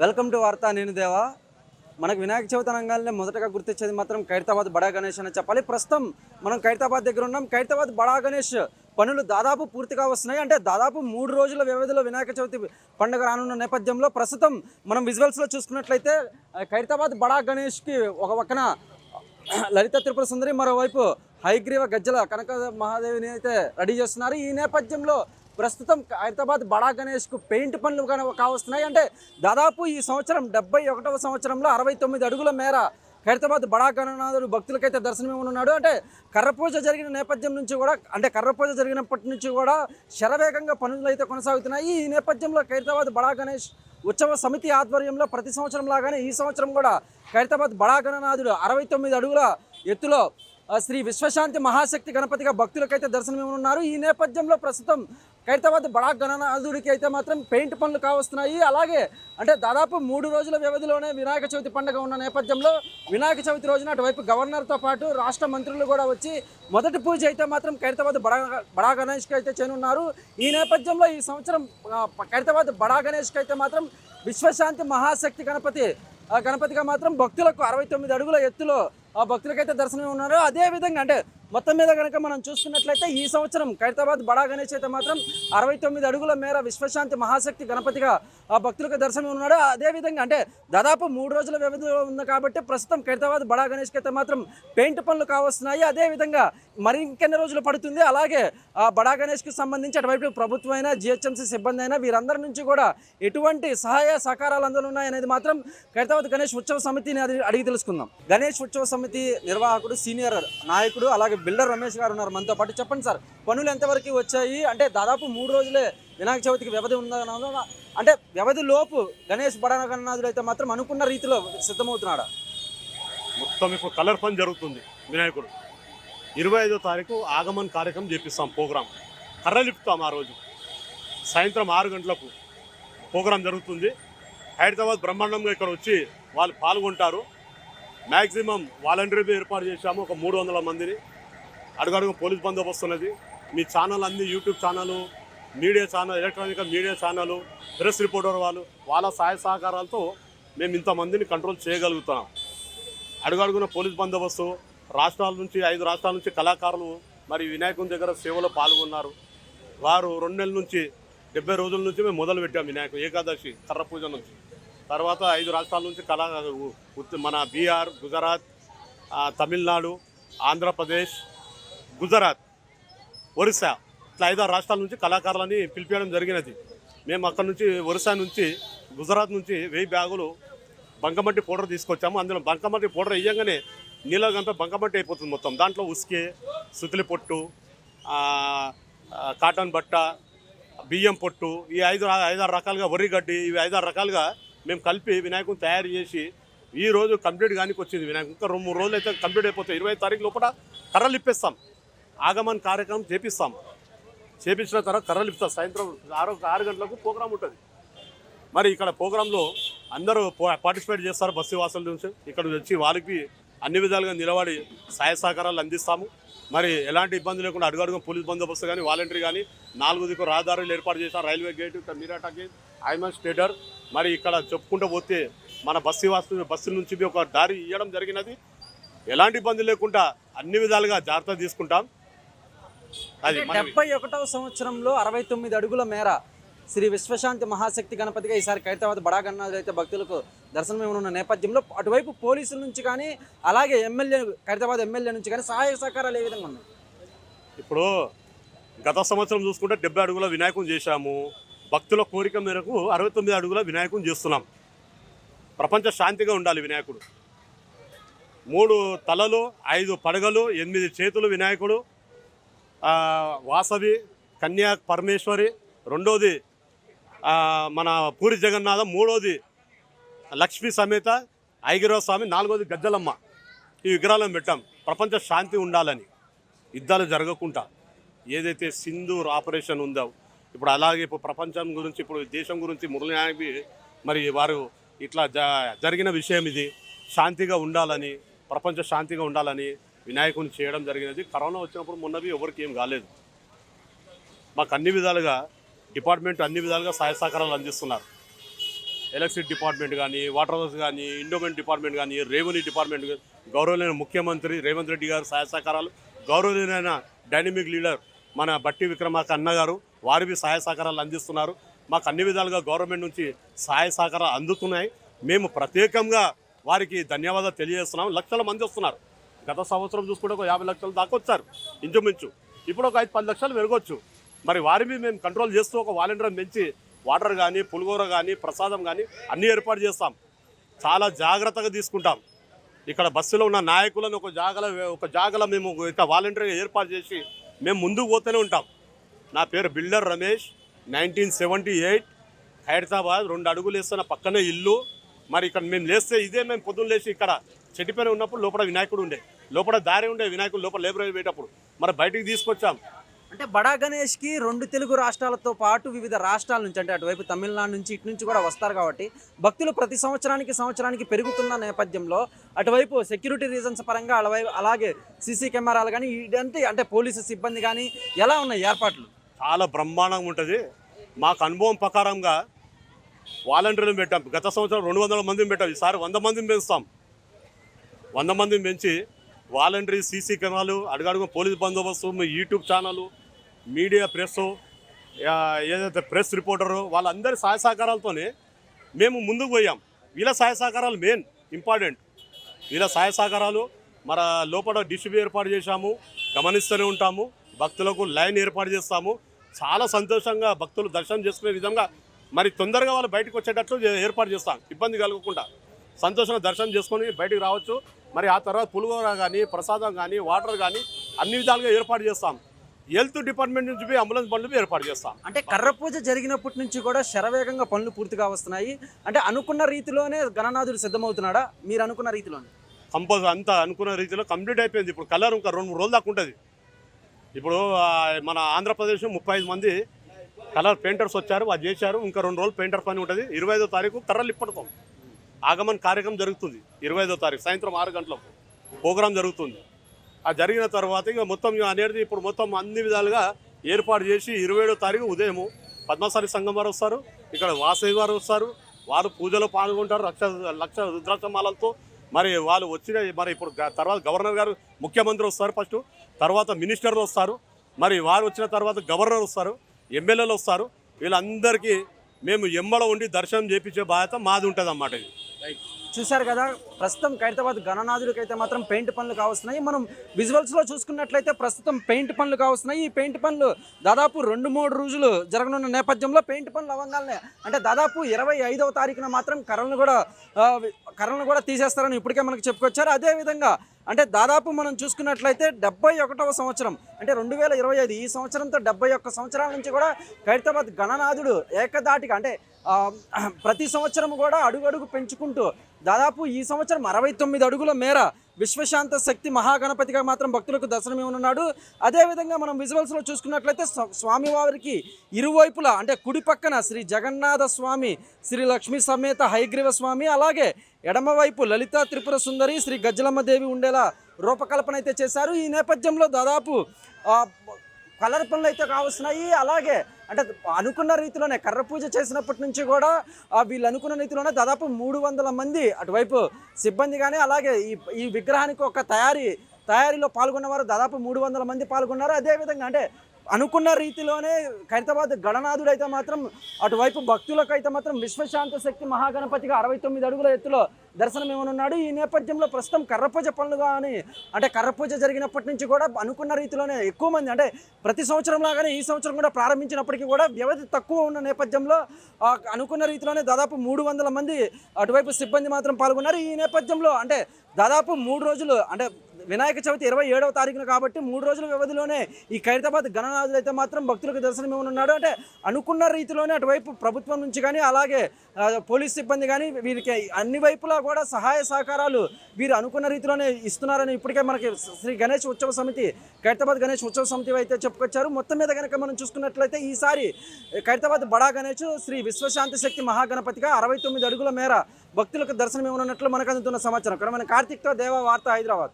Welcome to వార్త. నేను దేవా. మనకు వినాయక చవితి అనగానే మొదటగా గుర్తొచ్చేది మాత్రం ఖైరతాబాద్ బడా గణేష్ అని చెప్పాలి. ప్రస్తుతం మనం ఖైరతాబాద్ దగ్గర ఉన్నాం. ఖైరతాబాద్ బడా గణేష్ పనులు దాదాపు పూర్తిగా వస్తున్నాయి. అంటే దాదాపు 3 రోజుల వ్యవధిలో వినాయక చవితి పండుగ రానున్న నేపథ్యంలో ప్రస్తుతం మనం విజువల్స్లో చూసుకున్నట్లయితే ఖైరతాబాద్ బడా గణేష్కి ఒక పక్కన లలిత త్రిపుర సుందరి, మరోవైపు హైగ్రీవ గజ్జల కనక మహాదేవిని అయితే రెడీ చేస్తున్నారు. ఈ నేపథ్యంలో ప్రస్తుతం హైదరాబాద్ బడా గణేష్కు పెయింట్ పనులు కావస్తున్నాయి. అంటే దాదాపు ఈ సంవత్సరం 71వ సంవత్సరంలో 69 అడుగుల మేర హైదరాబాద్ బడా గణనాథుడు భక్తులకైతే దర్శనమివ్వనున్నాడు. అంటే కర్రపూజ జరిగిన నేపథ్యం నుంచి కూడా, అంటే కర్రపూజ జరిగినప్పటి నుంచి కూడా శరవేగంగా పనులు అయితే కొనసాగుతున్నాయి. ఈ నేపథ్యంలో హైదరాబాద్ బడా గణేష్ ఉత్సవ సమితి ఆధ్వర్యంలో ప్రతి సంవత్సరం లాగానే ఈ సంవత్సరం కూడా హైదరాబాద్ బడా గణనాథుడు 69 అడుగుల ఎత్తులో శ్రీ విశ్వశాంతి మహాశక్తి గణపతిగా భక్తులకైతే దర్శనమివ్వనున్నారు. ఈ నేపథ్యంలో ప్రస్తుతం ఖైరతాబాద్ బడా గణనాథుడికి అయితే మాత్రం పెయింట్ పనులు కావస్తున్నాయి. అలాగే అంటే దాదాపు 3 రోజుల వ్యవధిలోనే వినాయక చవితి పండుగ ఉన్న నేపథ్యంలో వినాయక చవితి రోజున అటువైపు గవర్నర్తో పాటు రాష్ట్ర మంత్రులు కూడా వచ్చి మొదటి పూజ అయితే మాత్రం ఖైరతాబాద్ బడా గణేష్కి అయితే చేయనున్నారు. ఈ నేపథ్యంలో ఈ సంవత్సరం ఖైరతాబాద్ బడా గణేష్కి అయితే మాత్రం విశ్వశాంతి మహాశక్తి గణపతిగా మాత్రం భక్తులకు 69 అడుగుల ఎత్తులో ఆ భక్తులకైతే దర్శనం ఉన్నారు. అదేవిధంగా అంటే మొత్తం మీద కనుక మనం చూసుకున్నట్లయితే ఈ సంవత్సరం ఖైరతాబాద్ బడా గణేష్ అయితే మాత్రం 69 అడుగుల మేర విశ్వశాంతి మహాశక్తి గణపతిగా ఆ భక్తులకు దర్శనం ఉన్నాడు. అదేవిధంగా అంటే దాదాపు 3 రోజుల వ్యవధిలో ఉంది కాబట్టి ప్రస్తుతం ఖైరతాబాద్ బడా గణేష్కి అయితే మాత్రం పెయింట్ పనులు కావస్తున్నాయి. అదేవిధంగా మరి ఇంకెన్ని రోజులు పడుతుంది, అలాగే ఆ బడా గణేష్కి సంబంధించి అటువైపు ప్రభుత్వమైనా జిహెచ్ఎంసీ సిబ్బంది అయినా వీరందరి నుంచి కూడా ఎటువంటి సహాయ సహకారాలు అందులున్నాయనేది మాత్రం ఖైరతాబాద్ గణేష్ ఉత్సవ సమితిని అడిగి తెలుసుకుందాం. గణేష్ ఉత్సవ సమితి నిర్వాహకుడు, సీనియర్ నాయకుడు, అలాగే బిల్డర్ రమేష్ గారు ఉన్నారు మనతో పాటు. చెప్పండి సార్, పనులు ఎంతవరకు వచ్చాయి? అంటే దాదాపు 3 రోజులే వినాయక చవితికి వ్యవధి ఉందన్న, అంటే వ్యవధి లోపు గణేష్ బడా గణనాథుడు అయితే మాత్రం అనుకున్న రీతిలో సిద్ధమవుతున్నాడా? మొత్తం ఇప్పుడు కలర్ పని జరుగుతుంది. వినాయకుడు 25వ తారీఖు ఆగమన్ కార్యక్రమం చేపిస్తాం. ప్రోగ్రాం కర్రలిపుతాం. ఆ రోజు సాయంత్రం 6 గంటలకు ప్రోగ్రాం జరుగుతుంది. హైదరాబాద్ బ్రహ్మాండంగా ఇక్కడ వచ్చి వాళ్ళు పాల్గొంటారు. మ్యాక్సిమం వాలంటీర్ ఏర్పాటు చేశాము, ఒక 300 మందిని. అడుగడుగు పోలీస్ బందోబస్తు ఉన్నది. మీ ఛానల్ అన్ని YouTube channel, media channel, electronic media channel, press reporter వాళ్ళ సహాయ సహకారాలతో మేము ఇంతమందిని కంట్రోల్ చేయగలుగుతున్నాం. అడుగడుగున పోలీస్ బందోబస్తు, రాష్ట్రాల నుంచి 5 రాష్ట్రాల నుంచి కళాకారులు మరి వినాయకుని దగ్గర సేవలో పాల్గొన్నారు. వారు 2 నెలల నుంచి 70 రోజుల నుంచి మేము మొదలు పెట్టాం వినాయకుడు ఏకాదశి కర్ర పూజ నుంచి. తర్వాత 5 రాష్ట్రాల నుంచి మన బీహార్, గుజరాత్, తమిళనాడు, ఆంధ్రప్రదేశ్, గుజరాత్, ఒరిస్సా, ఇట్లా 5-6 రాష్ట్రాల నుంచి కళాకారులని పిలిపించడం జరిగినది. మేము అక్కడ నుంచి ఒరిస్సా నుంచి, గుజరాత్ నుంచి 1000 బ్యాగులు బంకమట్టి పౌడర్ తీసుకొచ్చాము. అందులో బంకమట్టి పౌడర్ వేయగానే నీళ్ళగంతా బంకమట్టి అయిపోతుంది మొత్తం. దాంట్లో ఉసుకే, సుతిలి పొట్టు, కాటన్ బట్ట, బియ్యం పొట్టు, ఈ 5-6 రకాలుగా, వరిగడ్డి, ఇవి 5-6 రకాలుగా మేము కలిపి వినాయకుని తయారు చేసి ఈ రోజు కంప్లీట్ కానీ వచ్చింది వినాయకు. ఇంకా 2-3 రోజులు అయితే కంప్లీట్ అయిపోతాయి. 25వ తారీఖు లోపల కర్రలు ఇప్పేస్తాం. ఆగమన్ కార్యక్రమం చేపించిన తర్వాత కర్రలు ఇస్తాం. సాయంత్రం 6 గంటలకు ప్రోగ్రాం ఉంటుంది. మరి ఇక్కడ ప్రోగ్రాంలో అందరూ పార్టిసిపేట్ చేస్తారు. బస్సు వాసుల నుంచి ఇక్కడ వచ్చి వాళ్ళకి అన్ని విధాలుగా నిలబడి సహాయ సహకారాలు అందిస్తాము. మరి ఎలాంటి ఇబ్బంది లేకుండా అడుగడుగు పోలీస్ బందోబస్తు కానీ, వాలంటీర్ కానీ, 4 దిక్కు రహదారులు ఏర్పాటు చేశారు. రైల్వే గేటు, మీరాటా గేట్, ఐమన్ స్టేటర్. మరి ఇక్కడ చెప్పుకుంటూ పోతే మన బస్సు నుంచి ఒక దారి ఇవ్వడం జరిగినది. ఎలాంటి ఇబ్బంది లేకుండా అన్ని విధాలుగా జాగ్రత్త తీసుకుంటాం. అది 71వ సంవత్సరంలో 69 అడుగుల మేర శ్రీ విశ్వశాంతి మహాశక్తి గణపతిగా ఈసారి ఖైరతాబాద్ బడా గణనాథుడు అయితే భక్తులకు దర్శనం ఇవ్వనున్న నేపథ్యంలో అటువైపు పోలీసుల నుంచి కానీ, అలాగే ఖైరతాబాద్ ఎమ్మెల్యే నుంచి కానీ సహాయ సహకారాలు ఏ విధంగా ఉన్నాయి? ఇప్పుడు గత సంవత్సరం చూసుకుంటే 70 అడుగుల వినాయకుని చేశాము. భక్తుల కోరిక మేరకు 69 అడుగుల వినాయకుని చేస్తున్నాం. ప్రపంచ శాంతిగా ఉండాలి వినాయకుడు. 3 తలలు, 5 పడగలు, 8 చేతులు వినాయకుడు. వాసవి, కన్యా పరమేశ్వరి, రెండోది మన పూరి జగన్నాథం, మూడోది లక్ష్మీ సమేత ఐగిరవ స్వామి, 4వది గజ్జలమ్మ. ఈ విగ్రహాలను పెట్టాం. ప్రపంచ శాంతి ఉండాలని, యుద్ధాలు జరగకుండా. ఏదైతే సింధూర్ ఆపరేషన్ ఉందో ఇప్పుడు, అలాగే ఇప్పుడు ప్రపంచం గురించి, ఇప్పుడు దేశం గురించి మురళి మరి వారు ఇట్లా జరిగిన విషయం ఇది. శాంతిగా ఉండాలని, ప్రపంచ శాంతిగా ఉండాలని వినాయకుని చేయడం జరిగినది. కరోనా వచ్చినప్పుడు మొన్నవి ఎవరికి ఏం కాలేదు. మాకు అన్ని విధాలుగా డిపార్ట్మెంట్ అన్ని విధాలుగా సహాయ సహకారాలు అందిస్తున్నారు. ఎలక్ట్రిసిటీ డిపార్ట్మెంట్ కానీ, వాటర్ వర్క్స్ కానీ, ఎండోమెంట్ డిపార్ట్మెంట్ కానీ, రెవెన్యూ డిపార్ట్మెంట్, గౌరవనీయ ముఖ్యమంత్రి రేవంత్ రెడ్డి గారు సహాయ సహకారాలు, గౌరవనీయమైన డైనమిక్ లీడర్ మన బట్టి విక్రమార్క అన్న గారు వారికి సహాయ సహకారాలు అందిస్తున్నారు. మాకు అన్ని విధాలుగా గవర్నమెంట్ నుంచి సహాయ సహకారాలు అందుతున్నాయి. మేము ప్రత్యేకంగా వారికి ధన్యవాదాలు తెలియజేస్తున్నాం. లక్షల మంది వస్తున్నారు. గత సంవత్సరం చూసుకుంటే ఒక 50 లక్షలు దాకా వచ్చారు ఇంచుమించు. ఇప్పుడు ఒక 5-10 లక్షలు పెరగవచ్చు. మరి వారిని మేము కంట్రోల్ చేస్తూ ఒక వాలంటీర్ పెంచి వాటర్ కానీ, పులిగోర కానీ, ప్రసాదం కానీ అన్నీ ఏర్పాటు చేస్తాం. చాలా జాగ్రత్తగా తీసుకుంటాం. ఇక్కడ బస్సులో ఉన్న నాయకులను ఒక జాగలో మేము ఇక వాలంటీర్గా ఏర్పాటు చేసి మేము ముందుకు పోతూనే ఉంటాం. నా పేరు బిల్డర్ రమేష్, 1978, హైదరాబాద్. 2 అడుగులు వేస్తున్న పక్కనే ఇల్లు. మరి ఇక్కడ మేము లేస్తే ఇదే మేము పొద్దున్న లేచి ఇక్కడ చెట్టిపైన ఉన్నప్పుడు లోపల వినాయకుడు ఉండే, లోపల దారి ఉండే వినాయకుడు లోపల లైబ్రరీ పెట్టేటప్పుడు మరి బయటికి తీసుకొచ్చాం. అంటే బడా గణేష్కి 2 తెలుగు రాష్ట్రాలతో పాటు వివిధ రాష్ట్రాల నుంచి అంటే అటువైపు తమిళనాడు నుంచి ఇటు నుంచి కూడా వస్తారు కాబట్టి భక్తులు ప్రతి సంవత్సరానికి పెరుగుతున్న నేపథ్యంలో అటువైపు సెక్యూరిటీ రీజన్స్ పరంగా అలాగే సీసీ కెమెరాలు కానీ ఇదంతా అంటే పోలీసు సిబ్బంది కానీ ఎలా ఉన్నాయి ఏర్పాట్లు? చాలా బ్రహ్మాండంగా ఉంటుంది. మాకు అనుభవం ప్రకారంగా వాలంటీర్లు పెట్టాం. గత సంవత్సరం 200 మందిని పెట్టాం. ఈసారి 100 మందిని పెంచుతాం. 100 మందిని పెంచి వాలంటరీ, సీసీ కెమెరాలు, అడుగడుగు పోలీస్ బందోబస్తు, మీ యూట్యూబ్ ఛానల్, మీడియా ప్రెస్, ఏదైతే ప్రెస్ రిపోర్టరు వాళ్ళందరి సహాయ సహకారాలతోనే మేము ముందుకు పోయాం. వీళ్ళ సహాయ సహకారాలు మెయిన్ ఇంపార్టెంట్. వీళ్ళ సహాయ సహకారాలు మన లోపల డిస్ట్రిబ్యూ ఏర్పాటు చేశాము, గమనిస్తూనే ఉంటాము. భక్తులకు లైన్ ఏర్పాటు చేస్తాము. చాలా సంతోషంగా భక్తులు దర్శనం చేసుకునే విధంగా మరి తొందరగా వాళ్ళు బయటకు వచ్చేటట్లు ఏర్పాటు చేస్తాం. ఇబ్బంది కలగకుండా సంతోషంగా దర్శనం చేసుకొని బయటికి రావచ్చు. మరి ఆ తర్వాత పులిగోర కానీ, ప్రసాదం కానీ, వాటర్ కానీ అన్ని విధాలుగా ఏర్పాటు చేస్తాం. హెల్త్ డిపార్ట్మెంట్ నుంచి అంబులెన్స్ బండ్లు ఏర్పాటు చేస్తాం. అంటే కర్ర పూజ జరిగినప్పటి నుంచి కూడా శరవేగంగా పనులు పూర్తిగా వస్తున్నాయి. అంటే అనుకున్న రీతిలోనే గణనాథుడు సిద్ధమవుతున్నాడా? మీరు అనుకున్న రీతిలోనే కంపల్సరీ అంతా అనుకున్న రీతిలో కంప్లీట్ అయిపోయింది. ఇప్పుడు కలర్ ఇంకా 2-3 రోజులు దాకా ఉంటుంది. ఇప్పుడు మన ఆంధ్రప్రదేశ్ 35 మంది కలర్ పెయింటర్స్ వచ్చారు, అది చేశారు. ఇంకా 2 రోజులు పెయింటర్ పని ఉంటుంది. 25వ తారీఖు కర్రలు ఇప్పడతాం. ఆగమన్ కార్యక్రమం జరుగుతుంది. 25వ తారీఖు సాయంత్రం 6 గంటలకు ప్రోగ్రాం జరుగుతుంది. ఆ జరిగిన తర్వాత ఇక మొత్తం అనేది ఇప్పుడు మొత్తం అన్ని విధాలుగా ఏర్పాటు చేసి 27వ తారీఖు ఉదయం పద్మశాలి సంఘం వారు వస్తారు, ఇక్కడ వాసవి వారు వస్తారు. వారు పూజలో పాల్గొంటారు లక్ష రుద్రాక్షమాలతో. మరి వాళ్ళు వచ్చిన మరి ఇప్పుడు తర్వాత గవర్నర్ గారు, ముఖ్యమంత్రి వస్తారు ఫస్ట్, తర్వాత మినిస్టర్లు వస్తారు. మరి వారు వచ్చిన తర్వాత గవర్నర్ వస్తారు, ఎమ్మెల్యేలు వస్తారు. వీళ్ళందరికీ మేము ఎమ్మలో ఉండి దర్శనం చేయించే బాధ్యత మాది ఉంటుంది అన్నమాట. ఇది చూశారు కదా, ప్రస్తుతం ఖైరతాబాద్ గణనాథుడికి అయితే మాత్రం పెయింట్ పనులు కావస్తున్నాయి. మనం విజువల్స్లో చూసుకున్నట్లయితే ప్రస్తుతం పెయింట్ పనులు కావస్తున్నాయి. ఈ పెయింట్ పనులు దాదాపు 2-3 రోజులు జరగనున్న నేపథ్యంలో పెయింట్ పనులు అవ్వగానే అంటే దాదాపు 25వ తారీఖున మాత్రం కర్రలను కూడా తీసేస్తారని ఇప్పటికే మనకు చెప్పుకొచ్చారు. అదేవిధంగా అంటే దాదాపు మనం చూసుకున్నట్లయితే 71వ సంవత్సరం అంటే 2025 ఈ సంవత్సరంతో 71 సంవత్సరాల నుంచి కూడా ఖైరతాబాద్ గణనాథుడు ఏకదాటిగా అంటే ప్రతి సంవత్సరం కూడా అడుగు పెంచుకుంటూ దాదాపు ఈ సంవత్సరం 69 అడుగుల మేర విశ్వశాంత శక్తి మహాగణపతిగా మాత్రం భక్తులకు దర్శనం ఇవ్వనున్నాడు. అదేవిధంగా మనం విజువల్స్లో చూసుకున్నట్లయితే స్వామివారికి ఇరువైపులా అంటే కుడి పక్కన శ్రీ జగన్నాథ స్వామి, శ్రీ లక్ష్మీ సమేత హయగ్రీవ స్వామి, అలాగే ఎడమవైపు లలితా త్రిపుర సుందరి, శ్రీ గజ్జలమ్మ దేవి ఉండేలా రూపకల్పన అయితే చేశారు. ఈ నేపథ్యంలో దాదాపు కలర్ పనులు అయితే కావస్తున్నాయి. అలాగే అంటే అనుకున్న రీతిలోనే కర్ర పూజ చేసినప్పటి నుంచి కూడా వీళ్ళు అనుకున్న రీతిలోనే దాదాపు 300 మంది అటువైపు సిబ్బంది కానీ అలాగే ఈ విగ్రహానికి ఒక తయారీలో పాల్గొన్నవారు దాదాపు 300 మంది పాల్గొన్నారు. అదేవిధంగా అంటే అనుకున్న రీతిలోనే ఖైరతాబాద్ గణనాథుడు అయితే మాత్రం అటువైపు భక్తులకు అయితే మాత్రం విశ్వశాంత శక్తి మహాగణపతిగా 69 అడుగుల ఎత్తులో దర్శనం ఇవ్వనున్నాడు. ఈ నేపథ్యంలో ప్రస్తుతం కర్రపూజ పనులు కానీ అంటే కర్రపూజ జరిగినప్పటి నుంచి కూడా అనుకున్న రీతిలోనే ఎక్కువ మంది అంటే ప్రతి సంవత్సరం లాగానే ఈ సంవత్సరం కూడా ప్రారంభించినప్పటికీ కూడా వ్యవధి తక్కువ ఉన్న నేపథ్యంలో అనుకున్న రీతిలోనే దాదాపు 300 మంది అటువైపు సిబ్బంది మాత్రం పాల్గొన్నారు. ఈ నేపథ్యంలో అంటే దాదాపు 3 రోజులు అంటే వినాయక చవితి 27వ తారీఖున కాబట్టి 3 రోజుల వ్యవధిలోనే ఈ ఖైరతాబాద్ గణనాథుడు అయితే మాత్రం భక్తులకు దర్శనం ఇవ్వనున్నాడు. అంటే అనుకున్న రీతిలోనే అటువైపు ప్రభుత్వం నుంచి కానీ అలాగే పోలీస్ సిబ్బంది కానీ వీరికి అన్ని వైపులా కూడా సహాయ సహకారాలు వీరు అనుకున్న రీతిలోనే ఇస్తున్నారని ఇప్పటికే మనకి శ్రీ గణేష్ ఉత్సవ సమితి ఖైరతాబాద్ గణేష్ ఉత్సవ సమితి అయితే చెప్పుకొచ్చారు. మొత్తం మీద కనుక మనం చూసుకున్నట్లయితే ఈసారి ఖైరతాబాద్ బడా గణేష్ శ్రీ విశ్వశాంతి శక్తి మహాగణపతిగా 69 అడుగుల మేర భక్తులకు దర్శనం ఇవ్వనున్నట్లు మనకు అందుతున్న సమాచారం. కార్తీక్తో దేవా వార్త, హైదరాబాద్.